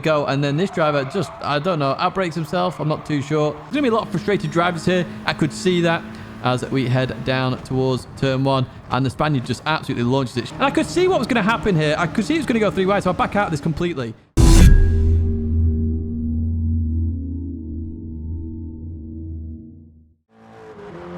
Go, and then this driver just, I don't know, outbrakes himself. I'm not too sure. There's gonna be a lot of frustrated drivers here. I could see that as we head down towards turn 1, and the Spaniard just absolutely launches it. And I could see what was going to happen here. I could see it was going to go 3 wide, so I'll back out of this completely.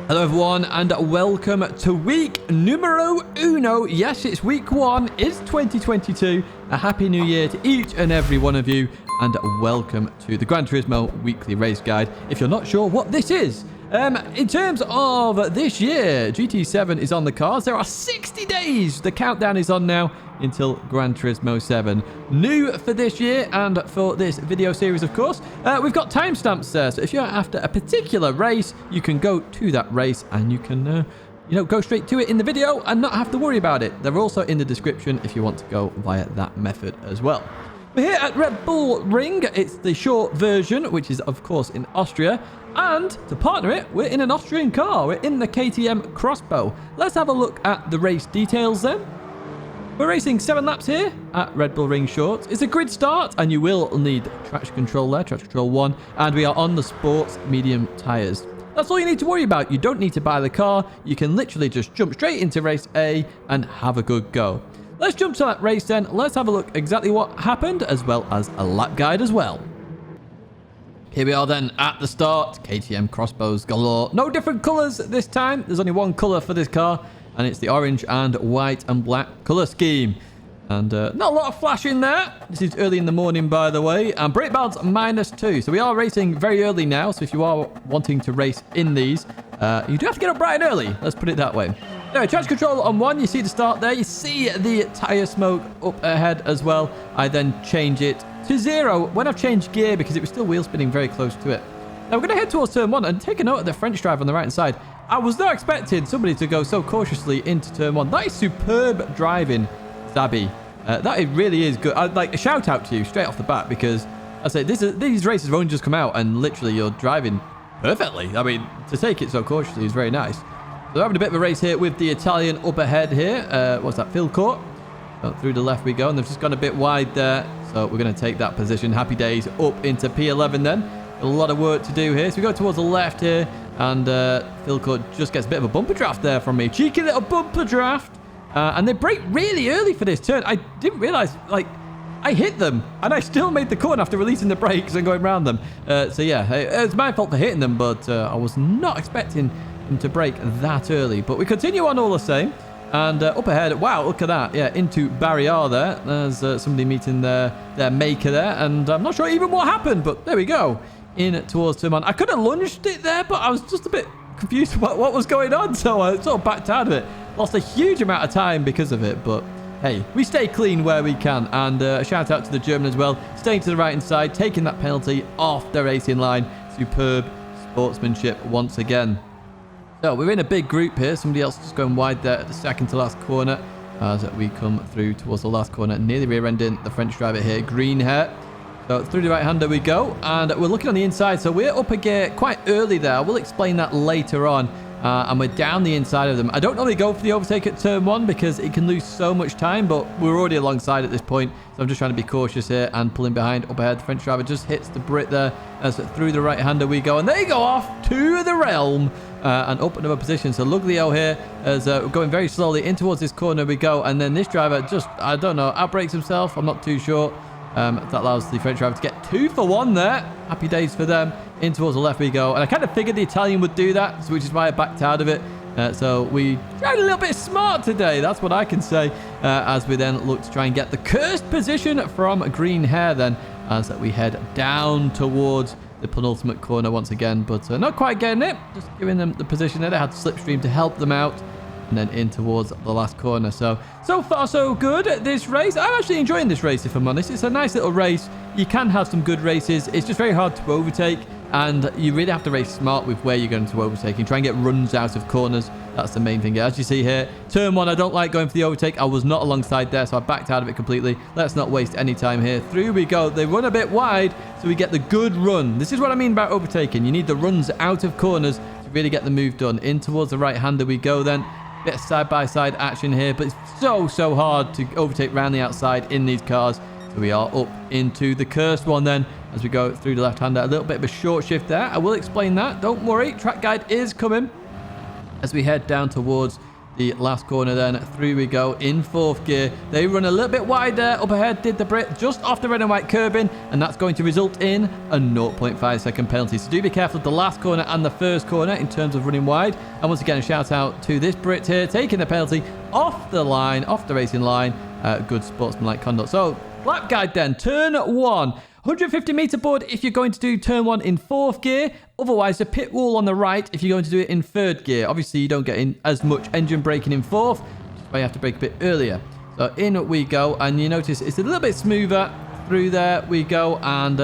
Hello everyone, and welcome to week numero uno. Yes, it's week 1, it's 2022. A happy new year to each and every one of you, and welcome to the Gran Turismo weekly race guide. If you're not sure what this is, in terms of this year, GT7 is on the cards. There are 60 days. The countdown is on now until Gran Turismo 7. New for this year and for this video series, of course. We've got timestamps there. So if you're after a particular race, you can go to that race and you can, go straight to it in the video and not have to worry about it. They're also in the description if you want to go via that method as well. We're here at Redbull Ring. It's the short version, which is, of course, in Austria. And to partner it, we're in an Austrian car. We're in the KTM Crossbow. Let's have a look at the race details then. We're racing 7 laps here at Redbull Ring Short. It's a grid start, and you will need traction control there, traction control 1. And we are on the sports medium tyres. That's all you need to worry about. You don't need to buy the car. You can literally just jump straight into race A and have a good go. Let's jump to that race then. Let's have a look exactly what happened, as well as a lap guide as well. Here we are then at the start. KTM Crossbows galore. No different colours this time. There's only one colour for this car, and it's the orange and white and black colour scheme. And not a lot of flash in there. This is early in the morning, by the way. And brake balance -2. So we are racing very early now. So if you are wanting to race in these, you do have to get up bright and early. Let's put it that way. Anyway, traction control on 1. You see the start there. You see the tyre smoke up ahead as well. I then change it to 0 when I've changed gear because it was still wheel spinning very close to it. Now we're going to head towards turn 1 and take a note of the French driver on the right hand side. I was not expecting somebody to go so cautiously into turn 1. That is superb driving, Zabby. That it really is good. I'd like a shout out to you straight off the bat, because I say these races have only just come out and literally you're driving perfectly. I mean, to take it so cautiously is very nice. So we're having a bit of a race here with the Italian up ahead here. What's that? Field court. So through the left we go, and they've just gone a bit wide there. So we're going to take that position. Happy days up into P11 then. A lot of work to do here. So we go towards the left here, and Field court just gets a bit of a bumper draft there from me. Cheeky little bumper draft. And they brake really early for this turn. I didn't realize, I hit them, and I still made the corner after releasing the brakes and going around them. So yeah, it's my fault for hitting them, but I was not expecting them to brake that early. But we continue on all the same. And up ahead, wow, look at that. Yeah, into Barrier there. There's somebody meeting their maker there. And I'm not sure even what happened, but there we go. In towards turn 1. I could have lunged it there, but I was just a bit confused about what was going on. So I sort of backed out of it. Lost a huge amount of time because of it, but hey, we stay clean where we can. And a shout out to the German as well, staying to the right hand side, taking that penalty off the racing line. Superb sportsmanship once again. So we're in a big group here. Somebody else just going wide there at the second to last corner as we come through towards the last corner, nearly rear-ending the French driver here, green hair. So through the right-hander we go, and we're looking on the inside. So we're up a gear quite early there. I will explain that later on. And we're down the inside of them. I don't normally go for the overtake at turn 1 because it can lose so much time, but we're already alongside at this point. So I'm just trying to be cautious here and pulling behind up ahead. The French driver just hits the Brit there as through the right-hander we go. And they go off to the realm and up another position. So Luglio here is going very slowly in towards this corner we go. And then this driver just, I don't know, outbrakes himself. I'm not too sure. That allows the French driver to get 2 for 1 there. Happy days for them. In towards the left we go. And I kind of figured the Italian would do that, which is why I backed out of it. So we tried a little bit smart today. That's what I can say. As we then look to try and get the cursed position from green hair then. As we head down towards the penultimate corner once again. But not quite getting it. Just giving them the position there. They had slipstream to help them out. And then in towards the last corner. So far so good at this race. I'm actually enjoying this race, if I'm honest. It's a nice little race. You can have some good races. It's just very hard to overtake. And you really have to race smart with where you're going to overtake and try and get runs out of corners. That's the main thing. As you see here, turn 1, I don't like going for the overtake. I was not alongside there, so I backed out of it completely. Let's not waste any time here. Through we go. They run a bit wide, so we get the good run. This is what I mean about overtaking. You need the runs out of corners to really get the move done. In towards the right-hander we go then. Bit of side-by-side action here, but it's so hard to overtake round the outside in these cars. So we are up into the cursed one then as we go through the left-hander. A little bit of a short shift there. I will explain that. Don't worry. Track guide is coming as we head down towards the last corner then. Through we go in 4th gear. They run a little bit wide there. Up ahead did the Brit just off the red and white curbing, and that's going to result in a 0.5 second penalty. So do be careful of the last corner and the first corner in terms of running wide. And once again, a shout out to this Brit here taking the penalty off the line, off the racing line. Good sportsmanlike conduct. So lap guide then, turn 1. 150-meter board if you're going to do turn 1 in 4th gear. Otherwise, the pit wall on the right if you're going to do it in 3rd gear. Obviously, you don't get in as much engine braking in 4th, which is why you have to brake a bit earlier. So in we go, and you notice it's a little bit smoother through there we go. And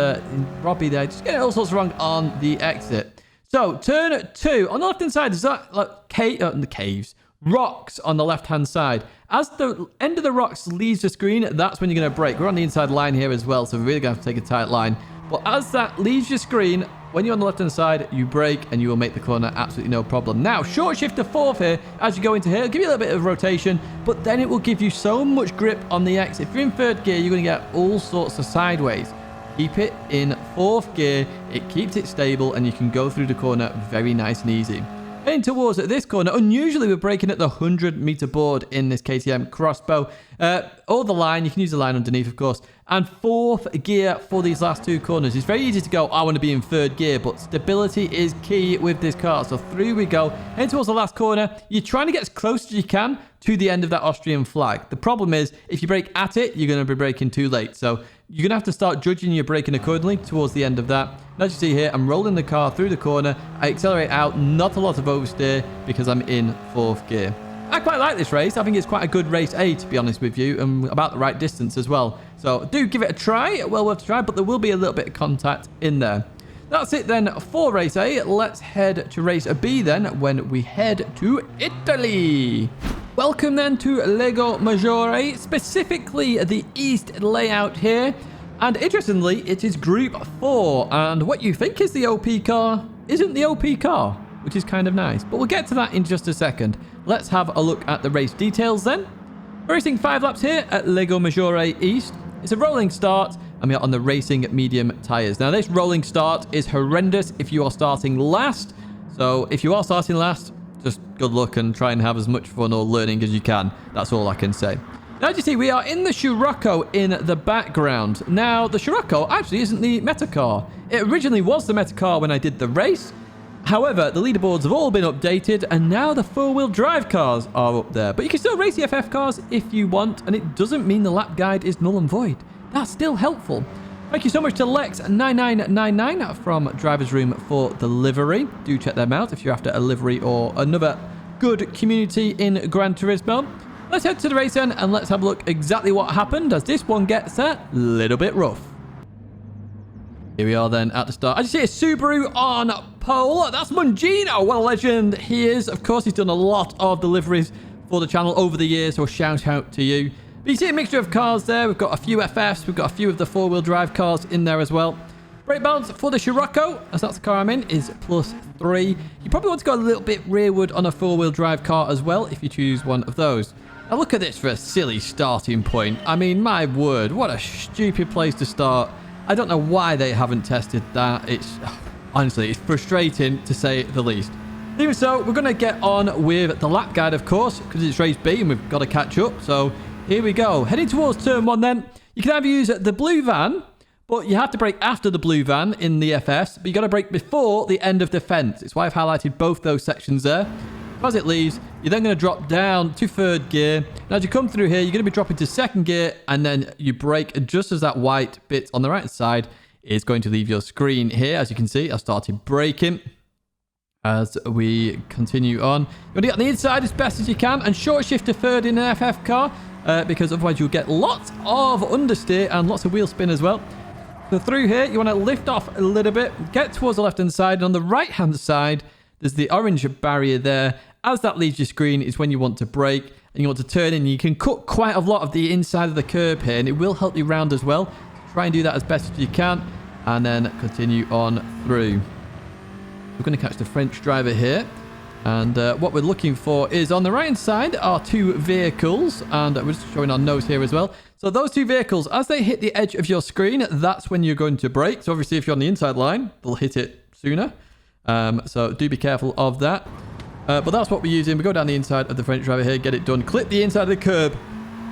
Robbie there just getting all sorts wrong on the exit. So turn 2 on the left-hand side. There's that like the caves. Rocks on the left-hand side. As the end of the rocks leaves the screen, that's when you're going to brake. We're on the inside line here as well, so we're really going to have to take a tight line. But as that leaves your screen, when you're on the left-hand side, you brake and you will make the corner absolutely no problem. Now, short shift to 4th here as you go into here. It'll give you a little bit of rotation, but then it will give you so much grip on the exit. If you're in 3rd gear, you're going to get all sorts of sideways. Keep it in 4th gear. It keeps it stable, and you can go through the corner very nice and easy. Heading towards this corner, unusually we're braking at the 100-meter board in this KTM crossbow. Or the line, you can use the line underneath, of course. And 4th gear for these last 2 corners. It's very easy to go, I want to be in 3rd gear, but stability is key with this car. So through we go. Heading towards the last corner, you're trying to get as close as you can to the end of that Austrian flag. The problem is, if you brake at it, you're going to be braking too late. So you're going to have to start judging your braking accordingly towards the end of that. And as you see here, I'm rolling the car through the corner. I accelerate out, not a lot of oversteer because I'm in 4th gear. I quite like this race. I think it's quite a good race A, to be honest with you, and about the right distance as well. So do give it a try. Well worth a try, but there will be a little bit of contact in there. That's it then for race A. Let's head to race B then when we head to Italy. Welcome then to Lago Maggiore, specifically the east layout here. And interestingly, it is Group 4. And what you think is the OP car isn't the OP car, which is kind of nice. But we'll get to that in just a second. Let's have a look at the race details then. We're racing 5 laps here at Lago Maggiore East. It's a rolling start, and we're on the racing medium tyres. Now, this rolling start is horrendous if you are starting last. So if you are starting last, just good luck and try and have as much fun or learning as you can. That's all I can say. Now, as you see, we are in the Scirocco in the background. Now, the Scirocco actually isn't the meta car. It originally was the meta car when I did the race. However, the leaderboards have all been updated, and now the 4-wheel drive cars are up there. But you can still race the FF cars if you want, and it doesn't mean the lap guide is null and void. That's still helpful. Thank you so much to Lex9999 from Driver's Room for the livery. Do check them out if you're after a livery or another good community in Gran Turismo. Let's head to the race then, and let's have a look exactly what happened, as this one gets a little bit rough. Here we are then at the start. As you see, a Subaru on pole. That's Mungino. What a legend he is. Of course, he's done a lot of deliveries for the channel over the years, so a shout out to you. But you see a mixture of cars there. We've got a few FFs. We've got a few of the 4-wheel drive cars in there as well. Brake balance for the Scirocco, as that's the car I'm in, is +3. You probably want to go a little bit rearward on a 4-wheel drive car as well if you choose one of those. Now look at this for a silly starting point. I mean, my word, what a stupid place to start. I don't know why they haven't tested that. Honestly, it's frustrating to say the least. Even so, we're going to get on with the lap guide, of course, because it's race B and we've got to catch up. So here we go. Heading towards turn 1 then. You can either use the blue van, but you have to brake after the blue van in the FS, but you got to brake before the end of the fence. It's why I've highlighted both those sections there. As it leaves, you're then going to drop down to 3rd gear. Now, as you come through here, you're going to be dropping to 2nd gear, and then you brake just as that white bit on the right side is going to leave your screen here. As you can see, I started braking as we continue on. You want to get on the inside as best as you can, and short shift to 3rd in an FF car, because otherwise you'll get lots of understeer and lots of wheel spin as well. So through here, you want to lift off a little bit, get towards the left-hand side, and on the right-hand side, there's the orange barrier there. As that leaves your screen is when you want to brake and you want to turn in. You can cut quite a lot of the inside of the curb here, and it will help you round as well. Try and do that as best as you can, and then continue on through. We're going to catch the French driver here. And what we're looking for is on the right-hand side are 2 vehicles, and we're just showing our nose here as well. So those two vehicles, as they hit the edge of your screen, that's when you're going to brake. So obviously, if you're on the inside line, they'll hit it sooner. So do be careful of that. But that's what we're using. We go down the inside of the French driver here, get it done. Clip the inside of the curb.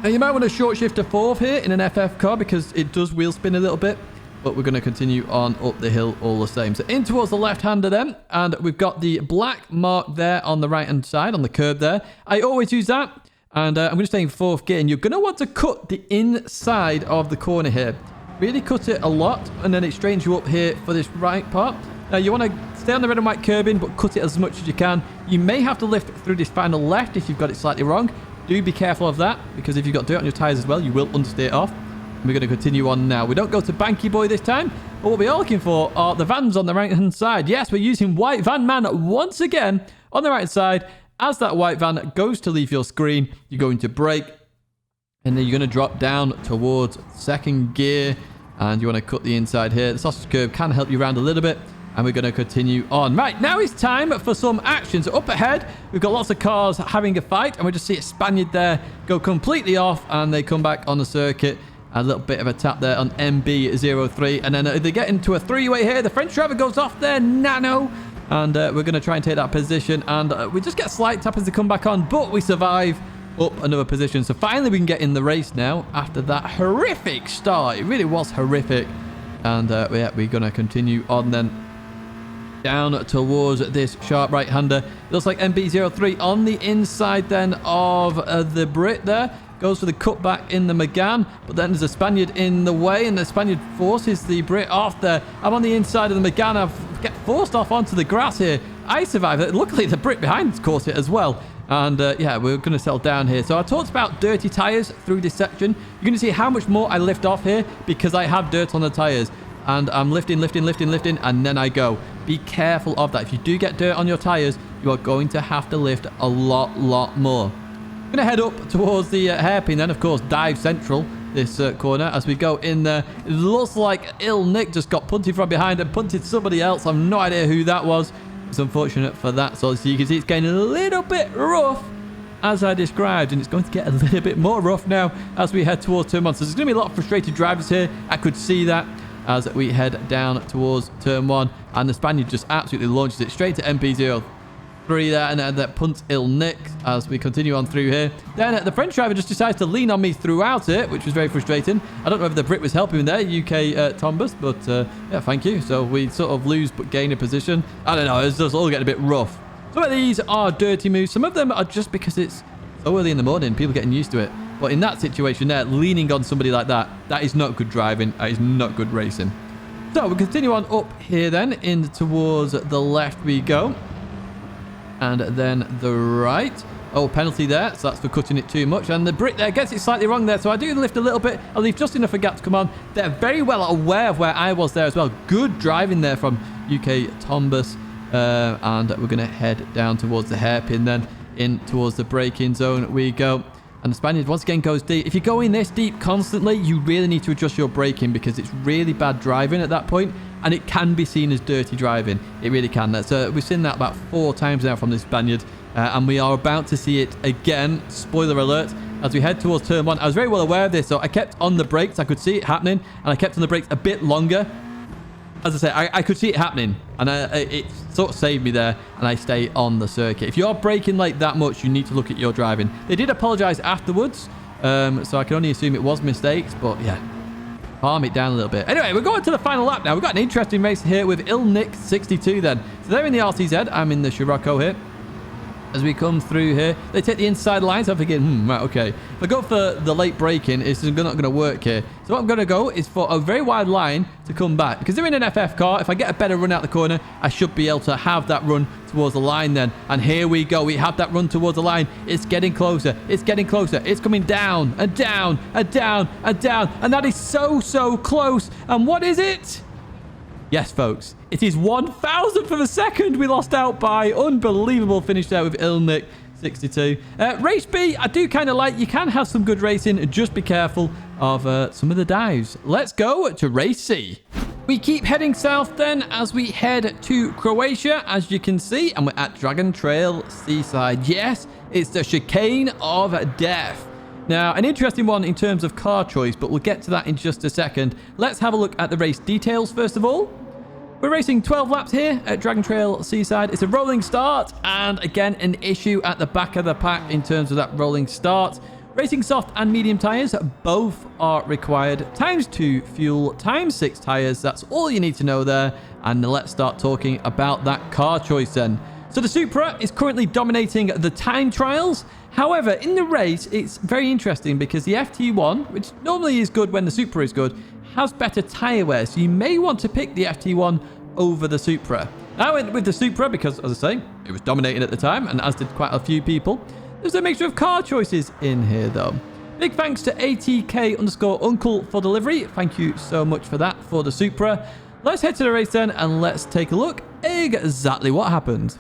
Now, you might want to short shift to fourth here in an FF car because it does wheel spin a little bit. But we're going to continue on up the hill all the same. So in towards the left-hander then. And we've got the black mark there on the right-hand side, on the curb there. I always use that. And I'm going to stay in fourth gear. And you're going to want to cut the inside of the corner here. Really cut it a lot. And then it straightens you up here for this right part. Now, you want to stay on the red and white curbing, but cut it as much as you can. You may have to lift through this final left if you've got it slightly wrong. Do be careful of that, because if you've got dirt on your tyres as well, you will understeer off. And we're going to continue on now. We don't go to Banky Boy this time, but what we are looking for are the vans on the right-hand side. Yes, we're using White Van Man once again on the right side. As that white van goes to leave your screen, you're going to brake, and then you're going to drop down towards second gear, and you want to cut the inside here. The sausage curb can help you around a little bit, and we're going to continue on. Right, now it's time for some action. So up ahead, we've got lots of cars having a fight, and we just see a Spaniard there go completely off, and they come back on the circuit. A little bit of a tap there on MB03, and then they get into a three-way here. The French driver goes off there, Nano. And we're going to try and take that position. And we just get a slight tap as they come back on. But we survive up another position. So finally we can get in the race now after that horrific start. It really was horrific. And yeah, we're going to continue on then down towards this sharp right-hander. Looks like MB03 on the inside then of the Brit there. Goes for the cutback in the McGann, but then there's a Spaniard in the way, and the Spaniard forces the Brit off there. I'm on the inside of the McGann. I get forced off onto the grass here. I survive it. Luckily, the Brit behind caught it as well. And yeah, we're going to settle down here. So I talked about dirty tyres through this section. You're going to see how much more I lift off here because I have dirt on the tyres. And I'm lifting, and then I go. Be careful of that. If you do get dirt on your tyres, you are going to have to lift a lot more. Going to head up towards the hairpin then, of course, dive central this corner as we go in there. It looks like Ill Nick just got punted from behind and punted somebody else. I've no idea who that was. It's unfortunate for that. So you can see it's getting a little bit rough as I described, and it's going to get a little bit more rough now as we head towards turn 1. So there's going to be a lot of frustrated drivers here. I could see that as we head down towards turn 1, and the Spaniard just absolutely launches it straight to MP03 there, and that punts Ill Nick as we continue on through here. Then the French driver just decides to lean on me throughout it, which was very frustrating. I don't know if the Brit was helping him there, UK Tombus, but yeah, thank you. So we sort of lose but gain a position. I don't know, it's just all getting a bit rough. Some of these are dirty moves. Some of them are just because it's so early in the morning, people getting used to it. But in that situation there, leaning on somebody like that, that is not good driving. That is not good racing. So we continue on up here then, in towards the left we go. And then the right. Oh, penalty there. So that's for cutting it too much. And the Brit there gets it slightly wrong there. So I do lift a little bit. I leave just enough for gap to come on. They're very well aware of where I was there as well. Good driving there from UK Tombus. And we're going to head down towards the hairpin then. In towards the braking zone we go. And the Spaniard once again goes deep. If you're going this deep constantly, you really need to adjust your braking because it's really bad driving at that point. And it can be seen as dirty driving. It really can. We've seen that about 4 times now from this Spaniard. And we are about to see it again. Spoiler alert. As we head towards turn 1. I was very well aware of this. So I kept on the brakes. I could see it happening. And I kept on the brakes a bit longer. As I say, I could see it happening. And it sort of saved me there. And I stay on the circuit. If you're braking like that much, you need to look at your driving. They did apologise afterwards. So I can only assume it was mistakes. But yeah. Calm it down a little bit. Anyway, we're going to the final lap now. We've got an interesting race here with Ill Nick 62 then. So they're in the RTZ. I'm in the Scirocco here. As we come through here, they take the inside line. So I'm thinking, right, okay. If I go for the late braking, it's not going to work here. So what I'm going to go is for a very wide line to come back. Because they're in an FF car. If I get a better run out the corner, I should be able to have that run towards the line then. And here we go. We have that run towards the line. It's getting closer. It's getting closer. It's coming down and down and down and down. And that is so close. And what is it? Yes, folks, it is 1,000th of a second we lost out by. Unbelievable finish there with Ill Nick 62. Race B, I do kind of like. You can have some good racing. Just be careful of some of the dives. Let's go to race C. We keep heading south then as we head to Croatia, as you can see. And we're at Dragontrail Seaside. Yes, it's the chicane of death. Now, an interesting one in terms of car choice, but we'll get to that in just a second. Let's have a look at the race details first of all. We're racing 12 laps here at Dragontrail Seaside. It's a rolling start, and again, an issue at the back of the pack in terms of that rolling start. Racing soft and medium tyres, both are required. ×2 fuel, ×6 tyres. That's all you need to know there. And let's start talking about that car choice then. So the Supra is currently dominating the time trials. However, in the race, it's very interesting because the FT1, which normally is good when the Supra is good, has better tyre wear. So you may want to pick the FT1 over the Supra. I went with the Supra because, as I say, it was dominating at the time, and as did quite a few people. There's a mixture of car choices in here, though. Big thanks to ATK_uncle for delivery. Thank you so much for that for the Supra. Let's head to the race then, and let's take a look exactly what happened.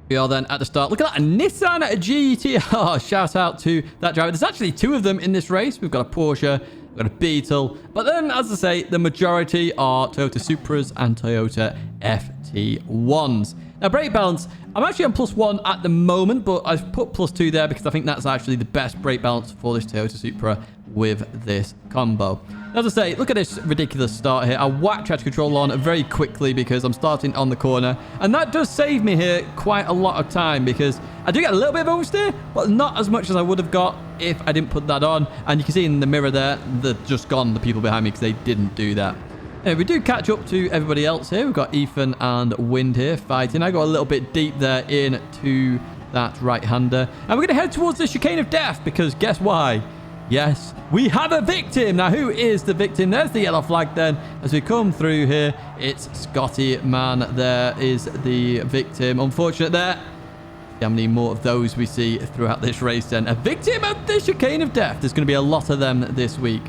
We are then at the start. Look at that, a Nissan GT-R. Shout out to that driver. There's actually two of them in this race. We've got a Porsche, we've got a Beetle. But then, as I say, the majority are Toyota Supras and Toyota FT1s. Now, brake balance, I'm actually on +1 at the moment, but I've put +2 there because I think that's actually the best brake balance for this Toyota Supra with this combo. As I say, look at this ridiculous start here. I whack traction control on very quickly because I'm starting on the corner. And that does save me here quite a lot of time because I do get a little bit of oversteer, but not as much as I would have got if I didn't put that on. And you can see in the mirror there, they're just gone, the people behind me, because they didn't do that. Anyway, we do catch up to everybody else here. We've got Ethan and Wind here fighting. I got a little bit deep there into that right-hander. And we're going to head towards the chicane of death because guess why? Yes, we have a victim. How is the victim? There's the yellow flag then. As we come through here, it's Scotty Man. There is the victim. Unfortunate there. See how many more of those we see throughout this race then. A victim of the chicane of death. There's going to be a lot of them this week.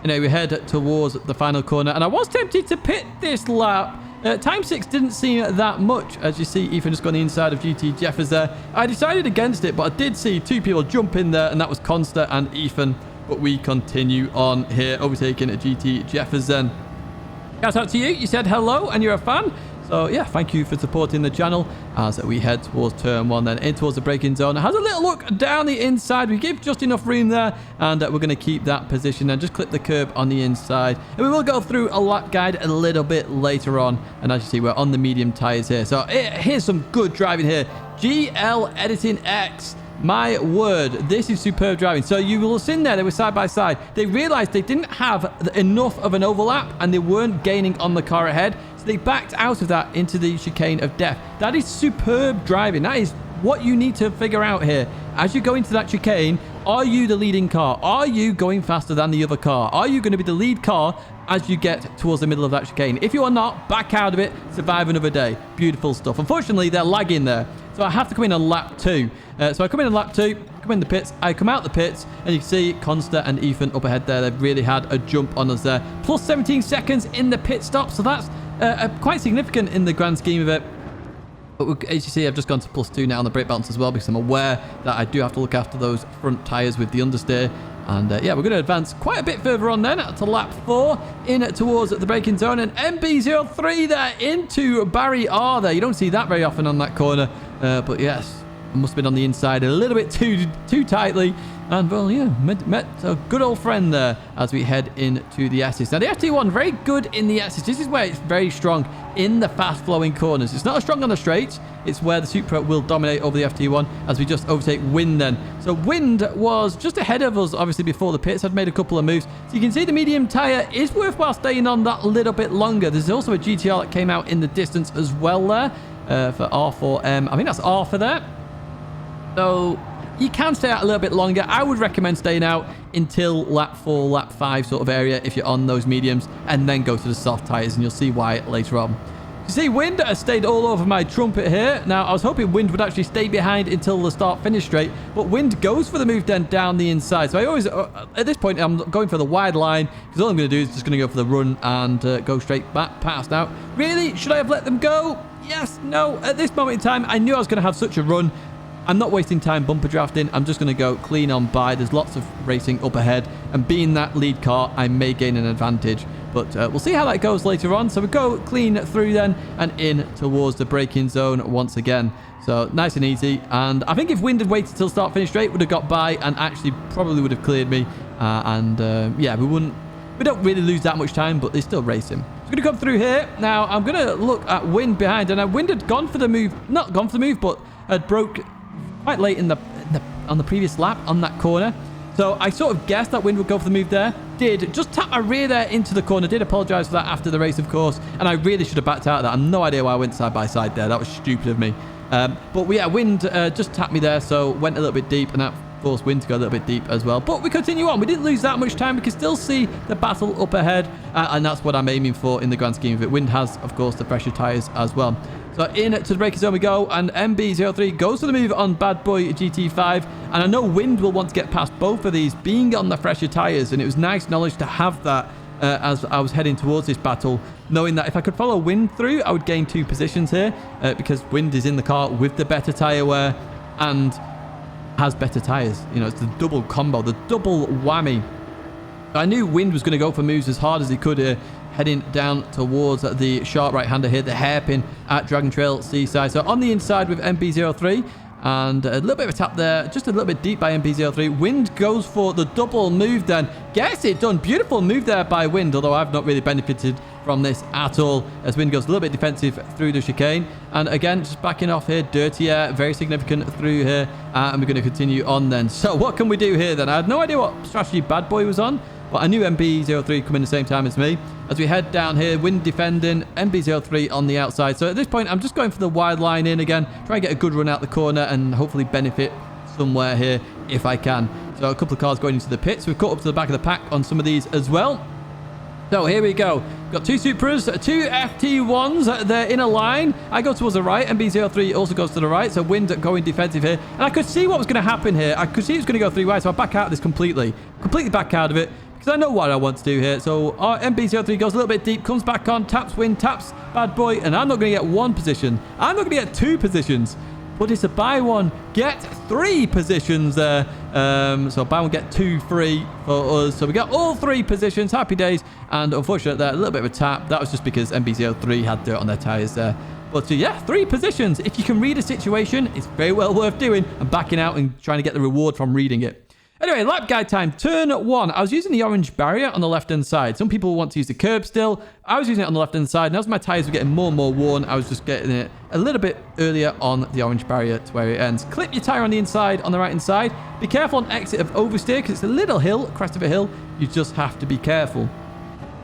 Anyway, we head towards the final corner. And I was tempted to pit this lap. ×6 didn't seem that much. As you see, Ethan just got on the inside of GT Jeffers there. I decided against it, but I did see two people jump in there, and that was Consta and Ethan. But we continue on here, overtaking GT Jeffers then. Shout out to you. You said hello, and you're a fan. So, yeah, thank you for supporting the channel as we head towards turn 1 then, in towards the braking zone. It has a little look down the inside. We give just enough room there, and we're going to keep that position and just clip the curb on the inside. And we will go through a lap guide a little bit later on. And as you see, we're on the medium tyres here. So, here's some good driving here. GL Editing X. My word, this is superb driving. So you will have seen there, they were side by side. They realized they didn't have enough of an overlap and they weren't gaining on the car ahead. So they backed out of that into the chicane of death. That is superb driving. That is what you need to figure out here. As you go into that chicane, are you the leading car? Are you going faster than the other car? Are you going to be the lead car as you get towards the middle of that chicane? If you are not, back out of it, survive another day. Beautiful stuff. Unfortunately, they're lagging there. So I have to come in on lap 2. So I come in on lap 2, come in the pits, I come out the pits, and you can see Consta and Ethan up ahead there. They've really had a jump on us there. Plus 17 seconds in the pit stop, so that's quite significant in the grand scheme of it. But as you see, I've just gone to +2 now on the brake balance as well because I'm aware that I do have to look after those front tyres with the understeer. And yeah, we're going to advance quite a bit further on then to lap 4 in towards the braking zone. And MB03 there into Barry R there. You don't see that very often on that corner. But yes, I must have been on the inside a little bit too tightly. And well, yeah, met a good old friend there as we head into the S's. Now, the FT1, very good in the S's. This is where it's very strong in the fast-flowing corners. It's not as strong on the straights. It's where the Supra will dominate over the FT1 as we just overtake Wind then. So Wind was just ahead of us, obviously, before the pits. I'd made a couple of moves. So you can see the medium tyre is worthwhile staying on that little bit longer. There's also a GTR that came out in the distance as well there for R4M. I think that's R for that. So you can stay out a little bit longer. I would recommend staying out until lap 4, lap 5 sort of area if you're on those mediums, and then go to the soft tyres, and you'll see why later on. You see, Wind has stayed all over my trumpet here. Now, I was hoping Wind would actually stay behind until the start-finish straight, but Wind goes for the move then down the inside. So I always, at this point, I'm going for the wide line, because all I'm going to do is just going to go for the run and go straight back past. Now, really, should I have let them go? Yes, no. At this moment in time, I knew I was going to have such a run. I'm not wasting time bumper drafting. I'm just going to go clean on by. There's lots of racing up ahead, and being that lead car, I may gain an advantage. But we'll see how that goes later on. So we go clean through then and in towards the braking zone once again. So nice and easy. And I think if Wind had waited till start finish straight, would have got by and actually probably would have cleared me. Yeah, we don't really lose that much time, but they still race him. So I'm going to come through here. Now I'm going to look at Wind behind, and Wind had gone for the move, not gone for the move, but had broke quite late on the previous lap on that corner. So I sort of guessed that Wind would go for the move there. Did just tap my rear there into the corner. Did apologise for that after the race, of course. And I really should have backed out of that. I have no idea why I went side by side there. That was stupid of me. But yeah, Wind just tapped me there, so went a little bit deep, and that forced Wind to go a little bit deep as well. But we continue on. We didn't lose that much time. We can still see the battle up ahead, and that's what I'm aiming for in the grand scheme of it. Wind has, of course, the fresher tyres as well. So in to the braking zone we go, and MB03 goes for the move on Bad Boy GT5, and I know Wind will want to get past both of these being on the fresher tyres, and it was nice knowledge to have that as I was heading towards this battle, knowing that if I could follow Wind through, I would gain 2 positions here, because Wind is in the car with the better tyre wear and has better tyres. You know, it's the double combo, the double whammy. I knew Wind was going to go for moves as hard as he could here, heading down towards the sharp right-hander here, the hairpin at Dragontrail Seaside. So on the inside with MB03, and a little bit of a tap there, just a little bit deep by MB03. Wind goes for the double move then. Gets it done. Beautiful move there by Wind, although I've not really benefited from this at all, as Wind goes a little bit defensive through the chicane. And again, just backing off here, dirty air, very significant through here. And we're going to continue on then. So what can we do here then? I had no idea what strategy Bad Boy was on, but I knew MB03 come in the same time as me. As we head down here, Wind defending, MB03 on the outside. So at this point, I'm just going for the wide line in again. Try and get a good run out the corner and hopefully benefit somewhere here if I can. So a couple of cars going into the pits. We've caught up to the back of the pack on some of these as well. So here we go. Got 2 Supras, 2 FT1s. They're in a line. I go towards the right. MB03 also goes to the right. So Wind going defensive here. And I could see what was going to happen here. I could see it was going to go 3 wide. So I back out of this completely. Completely back out of it, because I know what I want to do here. So our MB03 goes a little bit deep, comes back on, taps Wind, taps Bad Boy, and I'm not going to get 1 position. I'm not going to get 2 positions. But it's a buy 1, get 3 positions there. So buy 1, get 2 free for us. So we got all 3 positions. Happy days. And unfortunately, there, a little bit of a tap. That was just because MB03 had dirt on their tyres there. But yeah, 3 positions. If you can read a situation, it's very well worth doing and backing out and trying to get the reward from reading it. Anyway, lap guide time, turn 1. I was using the orange barrier on the left-hand side. Some people want to use the curb still. I was using it on the left-hand side, and as my tyres were getting more and more worn, I was just getting it a little bit earlier on the orange barrier to where it ends. Clip your tyre on the inside, on the right-hand side. Be careful on exit of oversteer, because it's a little hill, crest of a hill. You just have to be careful.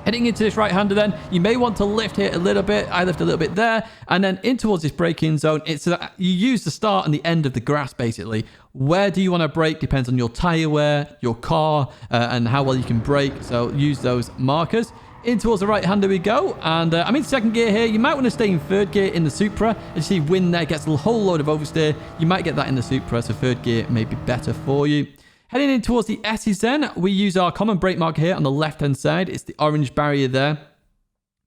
Heading into this right-hander then, you may want to lift here a little bit. I lift a little bit there, and then in towards this braking zone. It's you use the start and the end of the grass, basically. Where do you want to brake depends on your tyre wear, your car, and how well you can brake. So use those markers. In towards the right-hander we go, and I'm in 2nd gear here. You might want to stay in 3rd gear in the Supra. As you see, Wind there gets a whole load of oversteer. You might get that in the Supra, so 3rd gear may be better for you. Heading in towards the S's then, we use our common brake marker here on the left-hand side. It's the orange barrier there.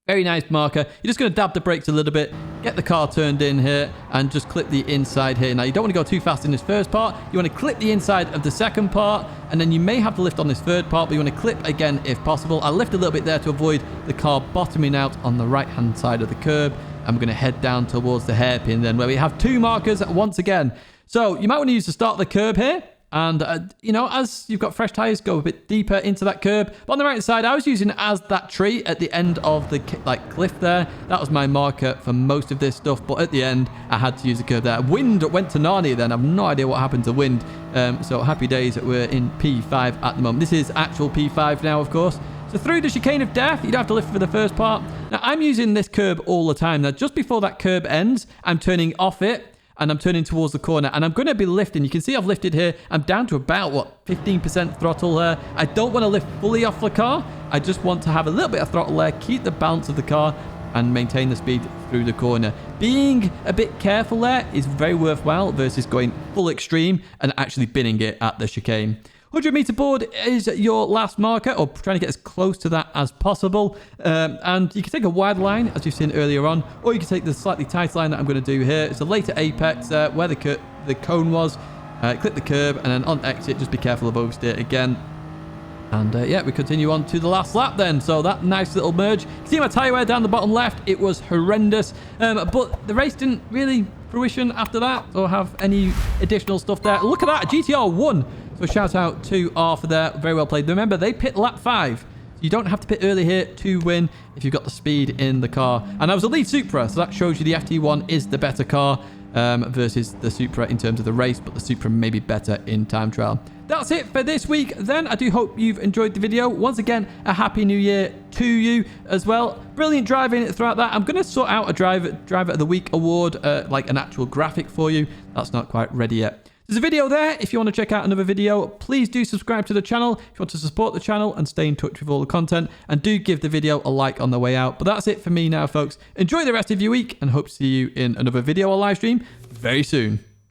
Very nice marker. You're just going to dab the brakes a little bit, get the car turned in here, and just clip the inside here. Now, you don't want to go too fast in this first part. You want to clip the inside of the second part, and then you may have to lift on this third part, but you want to clip again if possible. I'll lift a little bit there to avoid the car bottoming out on the right-hand side of the curb. And we're going to head down towards the hairpin then, where we have 2 markers once again. So you might want to use the start of the curb here. And, you know, as you've got fresh tyres, go a bit deeper into that curb. But on the right side, I was using it as that tree at the end of the cliff there. That was my marker for most of this stuff. But at the end, I had to use the curb there. Wind went to Narnia then. I have no idea what happened to Wind. So happy days that we're in P5 at the moment. This is actual P5 now, of course. So through the chicane of death, you don't have to lift for the first part. Now, I'm using this curb all the time. Now, just before that curb ends, I'm turning off it. And I'm turning towards the corner, and I'm going to be lifting. You can see I've lifted here. I'm down to about, 15% throttle there. I don't want to lift fully off the car. I just want to have a little bit of throttle there, keep the balance of the car, and maintain the speed through the corner. Being a bit careful there is very worthwhile versus going full extreme and actually binning it at the chicane. 100-meter board is your last marker, or trying to get as close to that as possible. And you can take a wide line, as you've seen earlier on, or you can take the slightly tighter line that I'm going to do here. It's a later apex where the cone was. Clip the curb, and then on exit, just be careful of oversteer again. And yeah, we continue on to the last lap then. So that nice little merge. You can see my tyre wear down the bottom left. It was horrendous. But the race didn't really fruition after that, or have any additional stuff there. Look at that, GTR won. So shout out to Arthur there. Very well played. Remember, they pit lap 5. You don't have to pit early here to win if you've got the speed in the car. And I was a lead Supra, so that shows you the FT1 is the better car versus the Supra in terms of the race, but the Supra may be better in time trial. That's it for this week then. I do hope you've enjoyed the video. Once again, a happy new year to you as well. Brilliant driving throughout that. I'm going to sort out a driver of the week award, like an actual graphic for you. That's not quite ready yet. There's a video there. If you want to check out another video, please do subscribe to the channel if you want to support the channel and stay in touch with all the content, and do give the video a like on the way out. But that's it for me now, folks. Enjoy the rest of your week, and hope to see you in another video or live stream very soon.